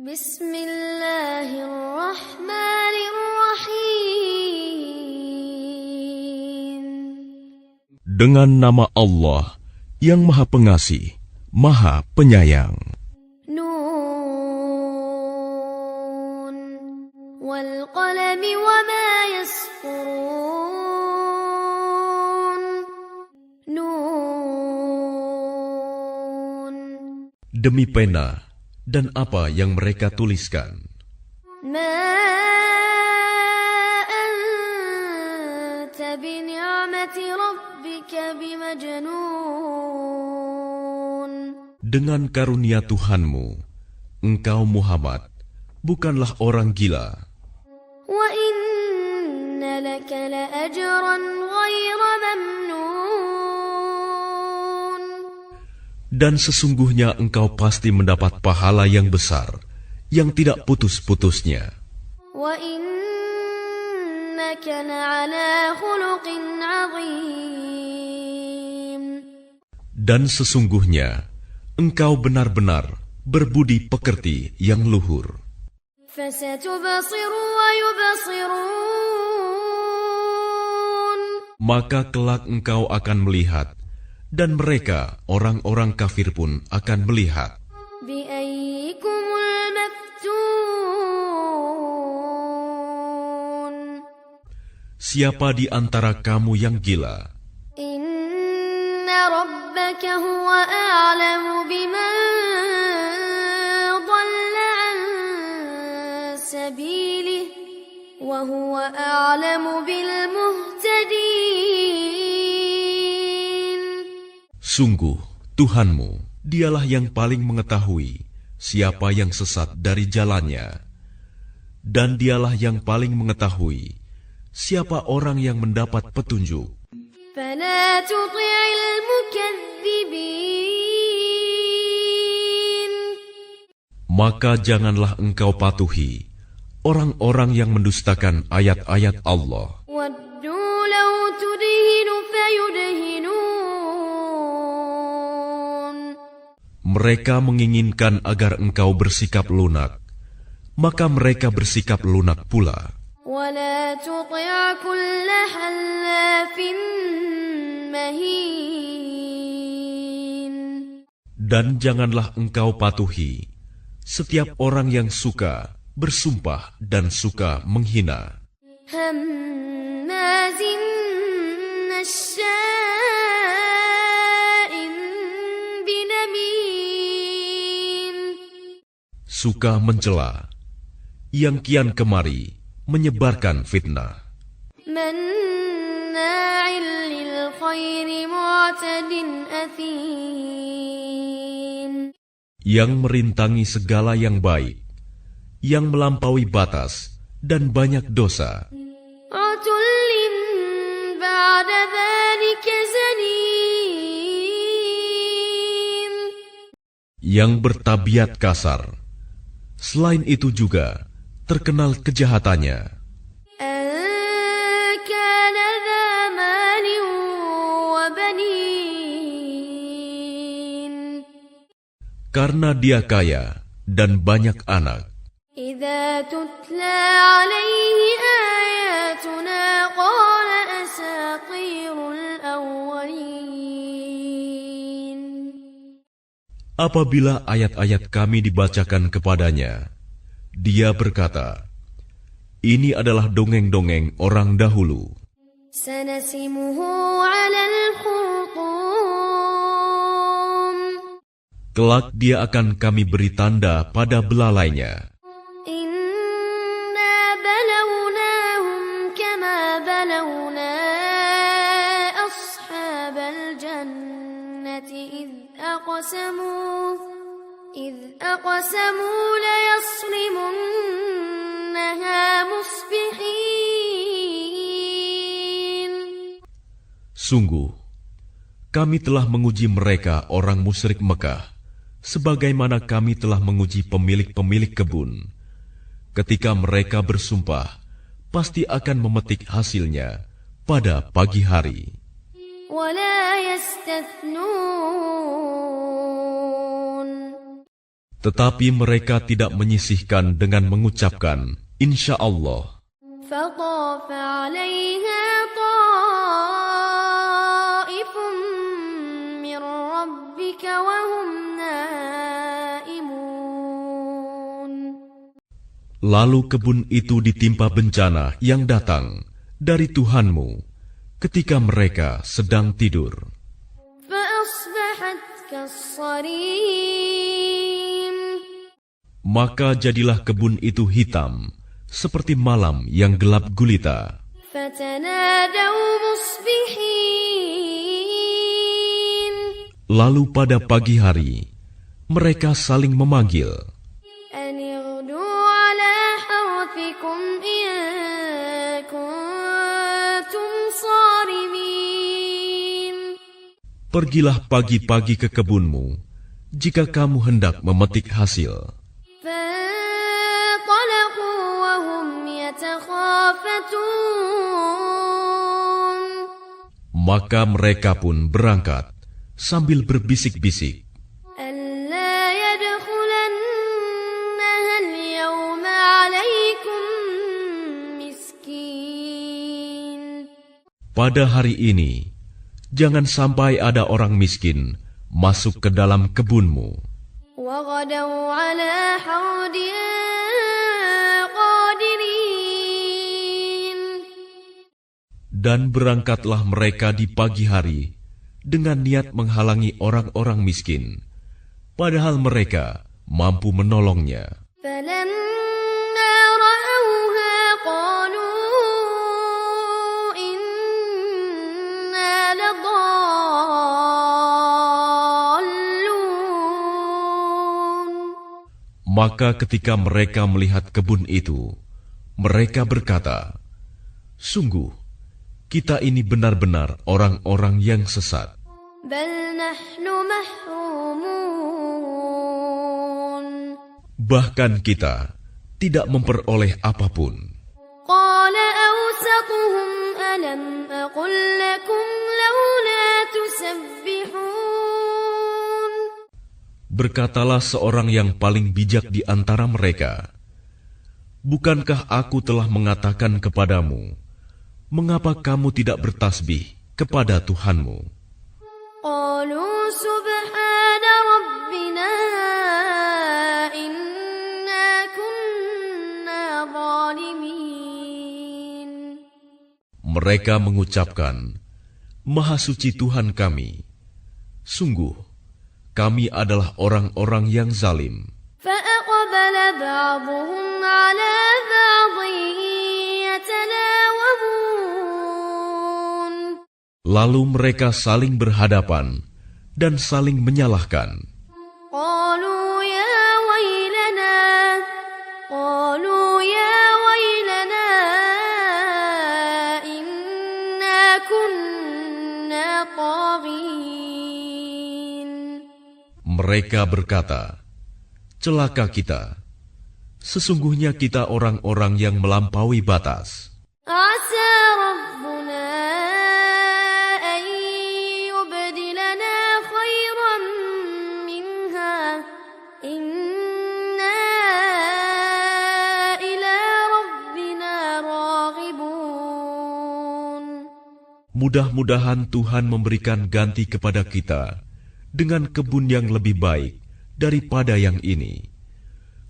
Bismillahirrahmanirrahim. Dengan nama Allah yang Maha Pengasih, Maha Penyayang. Nun wal qalami wama yasqurun. Nun. Demi pena dan apa yang mereka tuliskan. Ma anta bi ni'mati rabbika bimajnun. Dengan karunia Tuhanmu, engkau Muhammad bukanlah orang gila. Wa inna laka la ajran ghayra mamnun. Dan sesungguhnya engkau pasti mendapat pahala yang besar, yang tidak putus-putusnya. Wa innaka la'ala khuluqin 'azim. Dan sesungguhnya engkau benar-benar berbudi pekerti yang luhur. Fasatubsiru wa yubsirun. Maka kelak engkau akan melihat, dan mereka, orang-orang kafir pun akan melihat. Biayyikumul maftun. Siapa di antara kamu yang gila? Inna rabbaka huwa a'lamu biman dhalla an sabilih wa huwa a'lamu bil muhtadin. Sungguh, Tuhanmu, dialah yang paling mengetahui siapa yang sesat dari jalannya, dan dialah yang paling mengetahui siapa orang yang mendapat petunjuk. Fala tuti'il mukadzibin. Maka janganlah engkau patuhi orang-orang yang mendustakan ayat-ayat Allah. Waddu law tudhinu fayudhinun. Mereka menginginkan agar engkau bersikap lunak, maka mereka bersikap lunak pula. Wala tuti' kulla hallafin mahin. Dan janganlah engkau patuhi setiap orang yang suka bersumpah dan suka menghina. Hammazin nasya'in binamin. Suka mencela, yang kian kemari menyebarkan fitnah. Manna'il lil khairi mu'tadin athim. Yang merintangi segala yang baik, yang melampaui batas dan banyak dosa. Utullin ba'da dhalika zanim. Yang bertabiat kasar, selain itu juga terkenal kejahatannya. An kana dha malin wa banin. Karena dia kaya dan banyak anak. Idza tutla alaihi ayatuna qala asatirul awwalin. Apabila ayat-ayat kami dibacakan kepadanya, dia berkata, ini adalah dongeng-dongeng orang dahulu. Sanasimuhu 'alal khutum. Kelak dia akan kami beri tanda pada belalainya. Inna balawnahum kama balawna ashabal jannati إذ أقسموا ليصرمنها مصبحين. Sungguh, kami telah menguji mereka orang musyrik Mekah, sebagaimana kami telah menguji pemilik-pemilik kebun. Ketika mereka bersumpah, pasti akan memetik hasilnya pada pagi hari. ولا يستثنون. Tetapi mereka tidak menyisihkan dengan mengucapkan insya Allah. فطاف عليها طائف من ربك وهم نائمون. Lalu kebun itu ditimpa bencana yang datang dari Tuhanmu ketika mereka sedang tidur. فأصبحت كالصريم. Maka jadilah kebun itu hitam seperti malam yang gelap gulita. فتنادوا مصبحين. Lalu pada pagi hari mereka saling memanggil, أن اغدوا على حرثكم إن كنتم صارمين. pergilah pagi-pagi ke kebunmu jika kamu hendak memetik hasil. فانطلقوا وهم يتخافتون. Maka mereka pun berangkat sambil berbisik-bisik, ألا يدخلنها اليوم عليكم مسكين. pada hari ini jangan sampai ada orang miskin masuk ke dalam kebunmu. وغدوا على حرد قادرين. Dan berangkatlah mereka di pagi hari dengan niat menghalangi orang-orang miskin, padahal mereka mampu menolongnya. فلما رأوها قالوا إنا لضالون. Maka ketika mereka melihat kebun itu, mereka berkata, "Sungguh, kita ini benar-benar orang-orang yang sesat. بل نحن محرومون. Bahkan kita tidak memperoleh apapun." قال أوسطهم ألم أقل لكم لولا تسبحون. Berkatalah seorang yang paling bijak di antara mereka, "Bukankah aku telah mengatakan kepadamu, mengapa kamu tidak bertasbih kepada Tuhanmu?" قالوا سبحان ربنا إنا كنا ظالمين. Mereka mengucapkan, "Maha suci Tuhan kami. Sungguh, kami adalah orang-orang yang zalim." فأقبل بعضهم على بعض يتلاومون. Lalu mereka saling berhadapan dan saling menyalahkan. قالوا يا ويلنا إنا كنا طاغين. Mereka berkata, "Celaka kita. Sesungguhnya kita orang-orang yang melampaui batas." عسى ربنا أن يبدلنا خيرا منها إنا إلى ربنا راغبون. Mudah-mudahan Tuhan memberikan ganti kepada kita dengan kebun yang lebih baik daripada yang ini.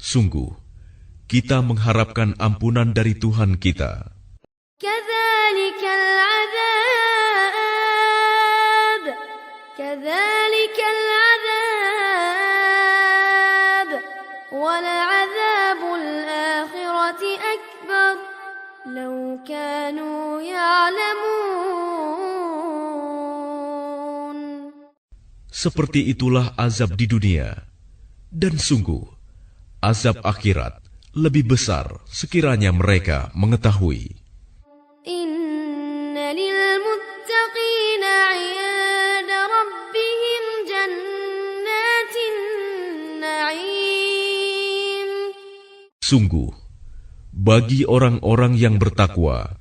Sungguh, kita mengharapkan ampunan dari Tuhan kita. كذلك العذاب ولعذاب الآخرة أكبر لو كانوا يعلمون. Seperti itulah azab di dunia, dan sungguh azab akhirat lebih besar sekiranya mereka mengetahui. إن للمتقين عند ربهم جنات النعيم. Sungguh, bagi orang-orang yang bertakwa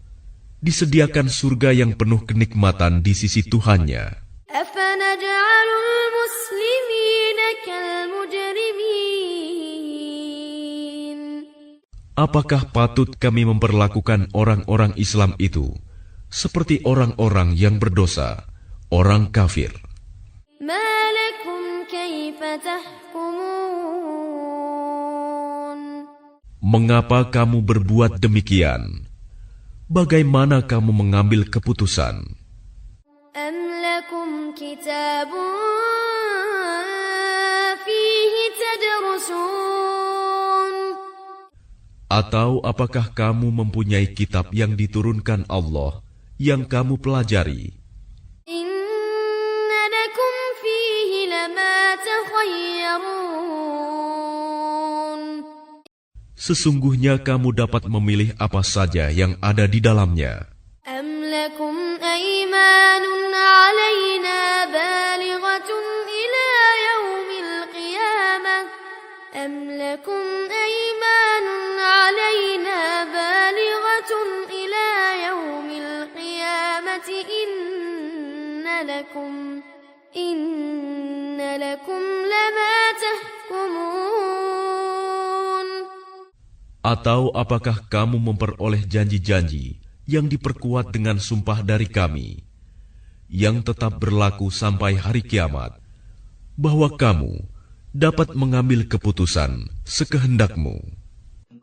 disediakan surga yang penuh kenikmatan di sisi Tuhannya. أفنجعل المسلمين كالمجرمين. Apakah patut kami memperlakukan orang-orang Islam itu seperti orang-orang yang berdosa, orang kafir? ما لكم كيف تحكمون Mengapa kamu berbuat demikian? Bagaimana kamu mengambil keputusan? أم لكم كتاب فيه تدرسون Atau apakah kamu mempunyai kitab yang diturunkan Allah yang kamu pelajari? إن لكم فيه لما تخيرون Sesungguhnya kamu dapat memilih apa saja yang ada di dalamnya. أم لكم أيمان علينا بالغة إلى يوم القيامة أم لكم أيمان علينا بالغة إلى يوم القيامة إن لكم لما تحكمون Atau apakah kamu memperoleh janji-janji yang diperkuat dengan sumpah dari kami, yang tetap berlaku sampai hari kiamat, bahwa kamu dapat mengambil keputusan sekehendakmu?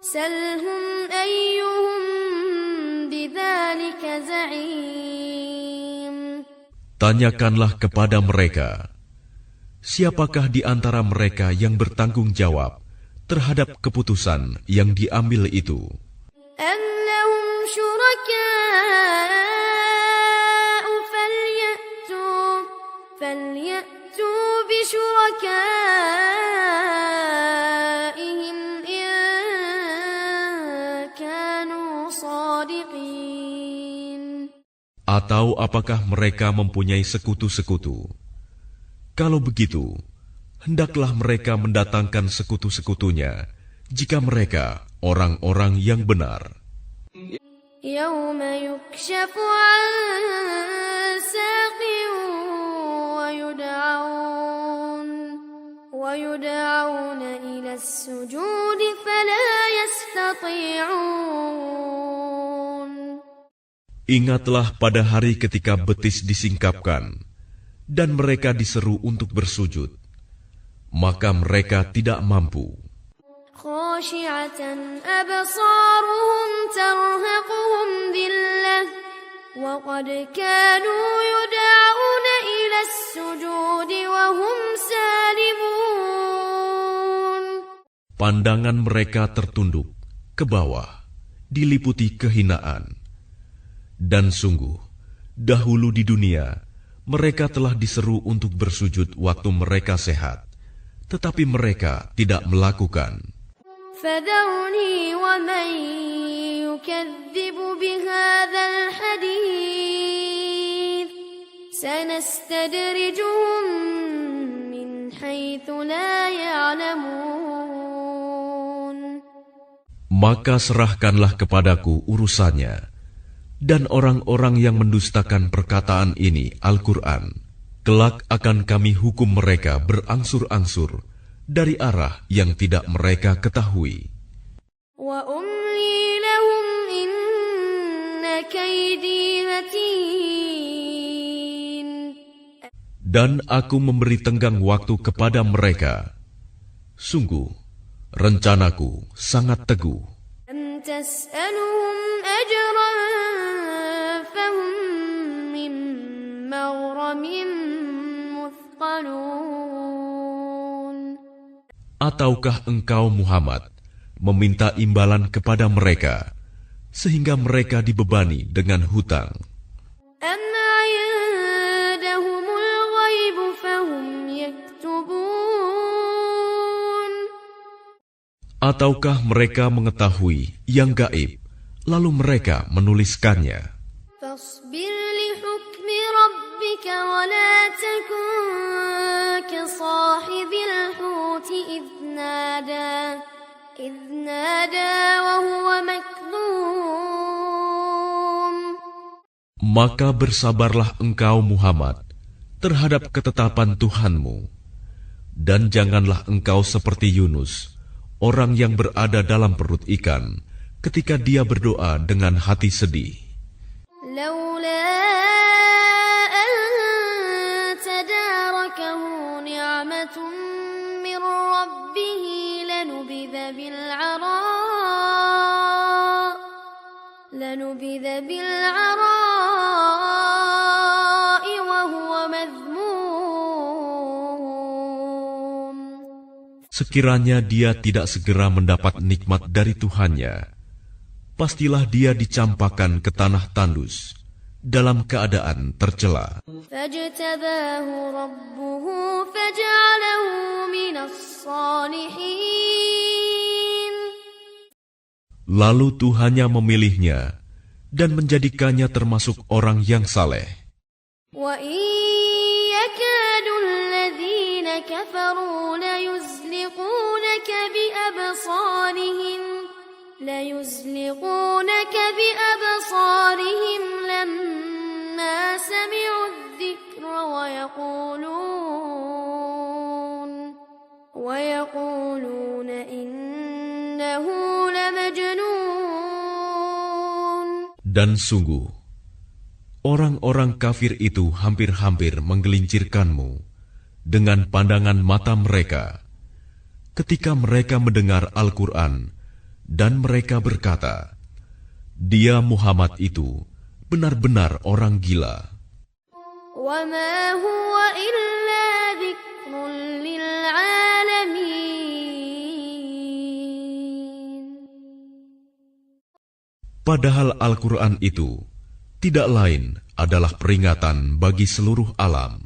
سلهم أيهم بذلك زعيم Tanyakanlah kepada mereka, siapakah di antara mereka yang bertanggung jawab terhadap keputusan yang diambil itu? أم لهم شركاء فليأتوا بشركائهم إن كانوا صادقين Atau apakah mereka mempunyai sekutu-sekutu? Kalau begitu, hendaklah mereka mendatangkan sekutu-sekutunya jika mereka orang-orang yang benar. يوم يكشف عن ساق ويدعون إلى السجود فلا يستطيعون Ingatlah pada hari ketika betis disingkapkan dan mereka diseru untuk bersujud, maka mereka tidak mampu. خاشعة أبصارهم ترهقهم ذلة وقد كانوا يدعون إلى السجود وهم سالمون Pandangan mereka tertunduk ke bawah, diliputi kehinaan. Dan sungguh, dahulu di dunia, mereka telah diseru untuk bersujud waktu mereka sehat, tetapi mereka tidak melakukan. فذرني ومن يكذب بهذا الحديث سنستدرجهم من حيث لا يعلمون Maka serahkanlah kepadaku urusannya, dan orang-orang yang mendustakan perkataan ini, Al-Quran, kelak akan kami hukum mereka berangsur-angsur dari arah yang tidak mereka ketahui. وأملي لهم إن كيدي متين Dan aku memberi tenggang waktu kepada mereka. Sungguh, rencanaku sangat teguh. أم تسألهم أجرا فهم من مغرم مثقلون Ataukah engkau Muhammad meminta imbalan kepada mereka sehingga mereka dibebani dengan hutang? أم عندهم الغيب فهم يكتبون Ataukah mereka mengetahui yang gaib lalu mereka menuliskannya? فاصبر لحكم ربك ولا تكن كصاحب الحوت إذ نادى وهو مكظوم Maka bersabarlah engkau Muhammad terhadap ketetapan Tuhanmu, dan janganlah engkau seperti Yunus, orang yang berada dalam perut ikan ketika dia berdoa dengan hati sedih. لولا أن تداركه نعمة من ربه لنبذ بالعراء وهو مذموم. Sekiranya dia tidak segera mendapat nikmat dari Tuhannya, pastilah dia dicampakkan ke tanah tandus dalam keadaan tercela. فاجتباه ربه فجعله من الصالحين. Lalu Tuhannya memilihnya dan menjadikannya termasuk orang yang saleh. وإن يكاد الذين كفروا ليزلقونك بأبصارهم لما سمعوا الذكر ويقولون إنه لمجنون. Dan sungguh, orang-orang kafir itu hampir-hampir menggelincirkanmu dengan pandangan mata mereka ketika mereka mendengar Al-Quran, dan mereka berkata, "Dia Muhammad itu benar-benar orang gila." وَمَا هُوَ إِلَّا ذِكْرٌ لِلْعَالَمِينَ. Padahal Al-Quran itu tidak lain adalah peringatan bagi seluruh alam.